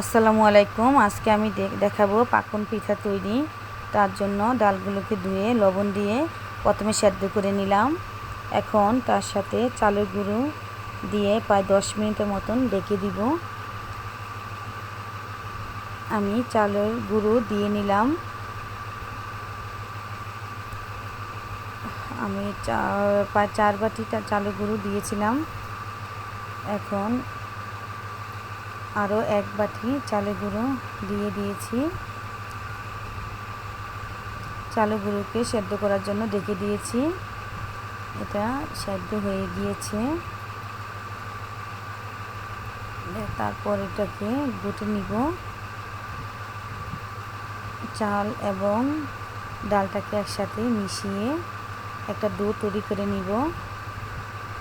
আসসালামু আলাইকুম। আজকে আমি দেখাবো পাকন পিঠা তৈরি। তার জন্য ডালগুলোকে ধুয়ে লবণ দিয়ে প্রথমে সেদ্ধ করে নিলাম। এখন তার সাথে চালের গুঁড়ো দিয়ে প্রায় 10 মিনিটের মতন ঢেকে দিব। আমি চালের গুঁড়ো দিয়ে নিলাম। আমি প্রায় 4 বাটি চালের গুঁড়ো দিয়েছিলাম। এখন আরও 1 বাটি চালের গুঁড়ো দিয়ে দিয়েছি। চালের গুঁড়োকে সেদ্ধ করার জন্য ঢেকে দিয়েছি। এটা সেদ্ধ হয়ে গিয়েছে। তারপর এটাকে গুটে নিব। চাল এবং ডালটাকে একসাথে মিশিয়ে একটা ডো তৈরি করে নিব।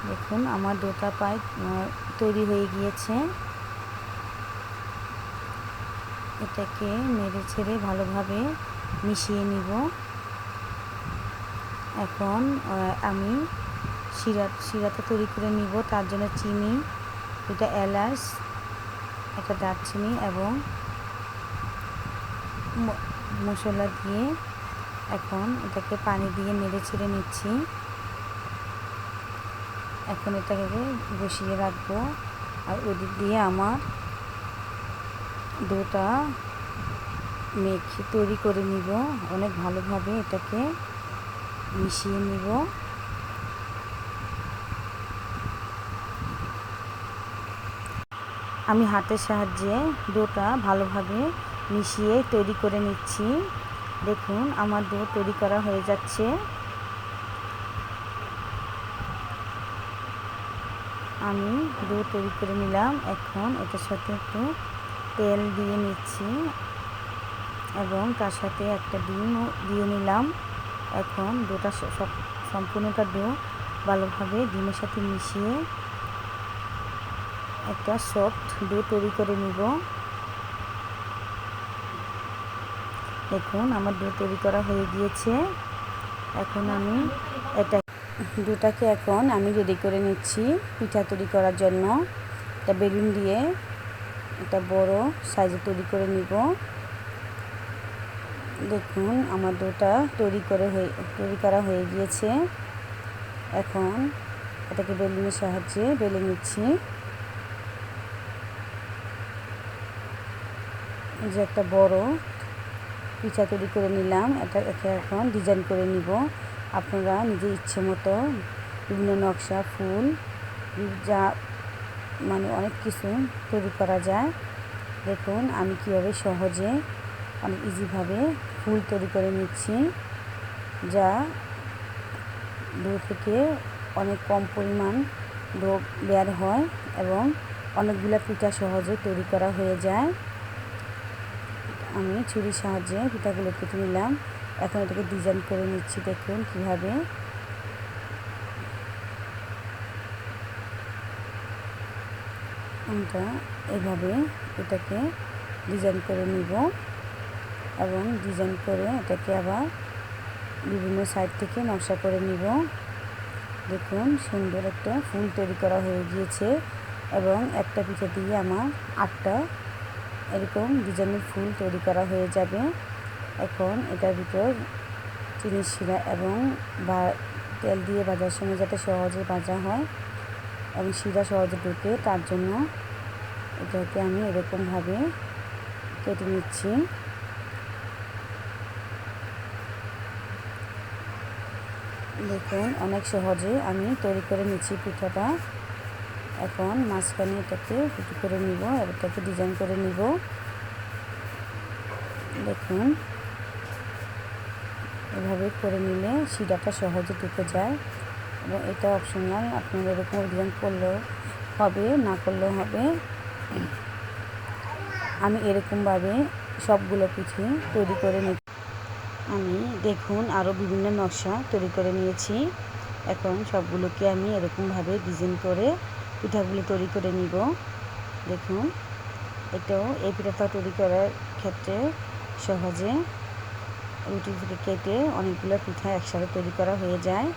দেখুন আমার ডোটা প্রায় তৈরি হয়ে গিয়েছে। এটাকে নেড়ে ছেড়ে ভালোভাবে মিশিয়ে নিব। এখন আমি শিরাটা তৈরি করে নিব। তার জন্য চিনি, 2টা এলাচ, একটা দারচিনি এবং মশলা দিয়ে এখন এটাকে পানি দিয়ে নেড়ে ছেড়ে নিচ্ছি। এখন এটাকে বসিয়ে রাখবো। আর ওদিক দিয়ে আমার ডোটা মেখে তৈরি করে নিব। অনেক ভালোভাবে এটাকে মিশিয়ে নিব। আমি হাতের সাহায্যে ডোটা ভালোভাবে মিশিয়ে তৈরি করে নিচ্ছি। দেখুন আমার ডো তৈরি করা হয়ে যাচ্ছে। আমি ডো তৈরি করে নিলাম। এখন এটার সাথে একটু তেল দিয়ে নিচ্ছি এবং তার সাথে একটা ডিমও দিয়ে নিলাম। এখন ডোটা সম্পূর্ণটা ডো ভালোভাবে ডিমের সাথে মিশিয়ে একটা সফট ডো তৈরি করে নিব। দেখুন আমার ডো তৈরি করা হয়ে গিয়েছে। এখন আমি ডোটাকে এখন আমি রেডি করে নিচ্ছি পিঠা তৈরি করার জন্য। একটা বেলুন দিয়ে একটা বড় সাইজে তৈরি করে নিব। দেখুন আমার ডোটা তৈরি করা হয়ে গিয়েছে। এখন এটাকে বেলুনের সাহায্যে বেলে নিচ্ছি। যে একটা বড় পিঠা তৈরি করে নিলাম। এটাকে এখন ডিজাইন করে নিব। আপনারা নিজের ইচ্ছে মতো বিভিন্ন নকশা, ফুল, যা অনেক কিছু তৈরি করা যায়। দেখুন আমি কীভাবে সহজে অনেক ইজিভাবে ফুল তৈরি করে নিচ্ছি, যা ডো থেকে অনেক কম পরিমাণ ডো বের হয় এবং অনেকগুলো পিঠা সহজে তৈরি করা হয়ে যায়। আমি ছুরির সাহায্যে পিঠাগুলো কেটে নিলাম। এখন এটাকে ডিজাইন করে নিচ্ছি। দেখুন কীভাবে আমরা এভাবে এটাকে ডিজাইন করে নিব এবং ডিজাইন করে এটাকে আবার বিভিন্ন সাইড থেকে নকশা করে নিব। দেখুন সুন্দর একটা ফুল তৈরি করা হয়ে গিয়েছে এবং একটা পিঠা দিয়ে আমার 8টা এরকম ডিজাইনের ফুল তৈরি করা হয়ে যাবে। এখন এটার ভিতর চিনি শিরা এবং তেল দিয়ে ভাজার সময় যাতে সহজে ভাজা হয় এবং শিরা সহজে ঢুকে, তার জন্য এটাকে আমি এরকমভাবে কেটে নিচ্ছি। দেখুন অনেক সহজে আমি তৈরি করে নিচ্ছি পিঠাটা। এখন মাঝখানে এটাকে কুচি করে নিব, এটাকে ডিজাইন করে নিব। দেখুন এভাবে করে নিলে শিরাটা সহজে ঢুকে যায় এবং এটা অপশনাল। আপনারা এরকম ডিজাইন করলেও হবে, না করলেও হবে। আমি এরকমভাবে সবগুলো পিঠে তৈরি করে নিচ্ছি। আমি দেখুন আরও বিভিন্ন নকশা তৈরি করে নিয়েছি। এখন সবগুলোকে আমি এরকমভাবে ডিজাইন করে পিঠাগুলো তৈরি করে নিব। দেখুন এই পিঠাটা তৈরি করার ক্ষেত্রে সহজে রুটি থেকে কেটে অনেকগুলো পিঠা একসাথে তৈরি করা হয়ে যায়।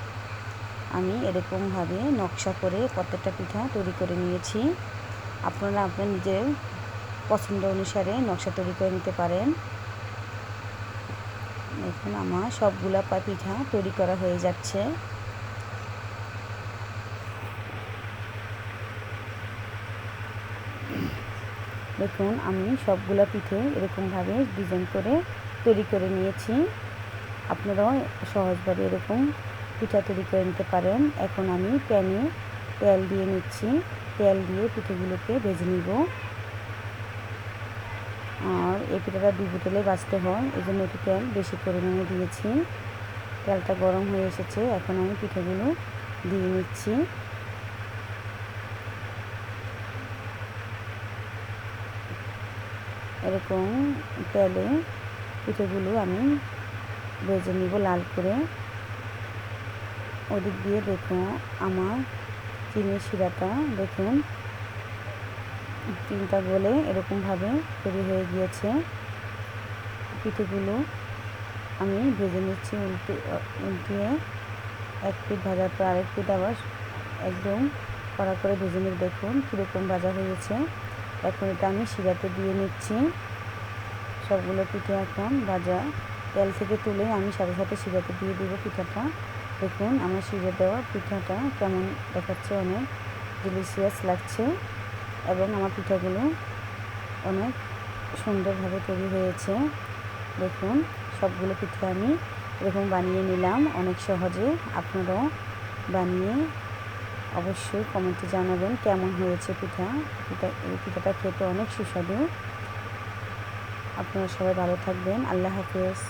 আমি এরকমভাবে নকশা করে প্রত্যেকটা পিঠা তৈরি করে নিয়েছি। আপনারা আপনার নিজের পছন্দ অনুসারে নকশা তৈরি করে নিতে পারেন। দেখুন আমার সবগুলা পিঠা তৈরি করা হয়ে যাচ্ছে। দেখুন আমি সবগুলা পিঠে এরকমভাবে ডিজাইন করে তৈরি করে নিয়েছি। আপনারাও সহজভাবে এরকম পিঠা তৈরি করে নিতে পারেন। এখন আমি প্যানে তেল দিয়ে নিচ্ছি। তেল দিয়ে পিঠেগুলোকে ভেজে নিব। আর এই পিঠাটা 2 বোতলে ভাজতে হয়, এই জন্য একটু তেল বেশি পরিমাণে দিয়েছি। তেলটা গরম হয়ে এসেছে, এখন আমি পিঠাগুলো দিয়ে নিচ্ছি। এরকম তেলে পিঠেগুলো আমি ভেজে নিব লাল করে। ওদিক দিয়ে দেখুন আমার চিনির শিরাটা দেখুন চিনিটা গলে এরকমভাবে তৈরি হয়ে গিয়েছে। পিঠেগুলো আমি ভেজে নিচ্ছি উল্টিয়ে। এক পিঠ ভাজার পর আরেক পিঠ আবার একদম কড়া করে ভেজে নিয়ে দেখুন কীরকম ভাজা হয়েছে। এখন এটা আমি শিরাতে দিয়ে নিচ্ছি। সবগুলো পিঠে এখন ভাজা তেল থেকে তুলে আমি সাথে সাথে শিরাতে দিয়ে দেবো পিঠাটা। দেখুন আমার শিরা দেওয়া পিঠাটা কেমন দেখাচ্ছে, অনেক ডিলিশিয়াস লাগছে এবং আমার পিঠাগুলো অনেক সুন্দরভাবে তৈরি হয়েছে। দেখুন সবগুলো পিঠা আমি এরকম বানিয়ে নিলাম অনেক সহজে। আপনারাও বানিয়ে অবশ্যই কমেন্টে জানাবেন কেমন হয়েছে এই পিঠাটা খেতে অনেক সুস্বাদু। আপনারা সবাই ভালো থাকবেন। আল্লাহ হাফেজ।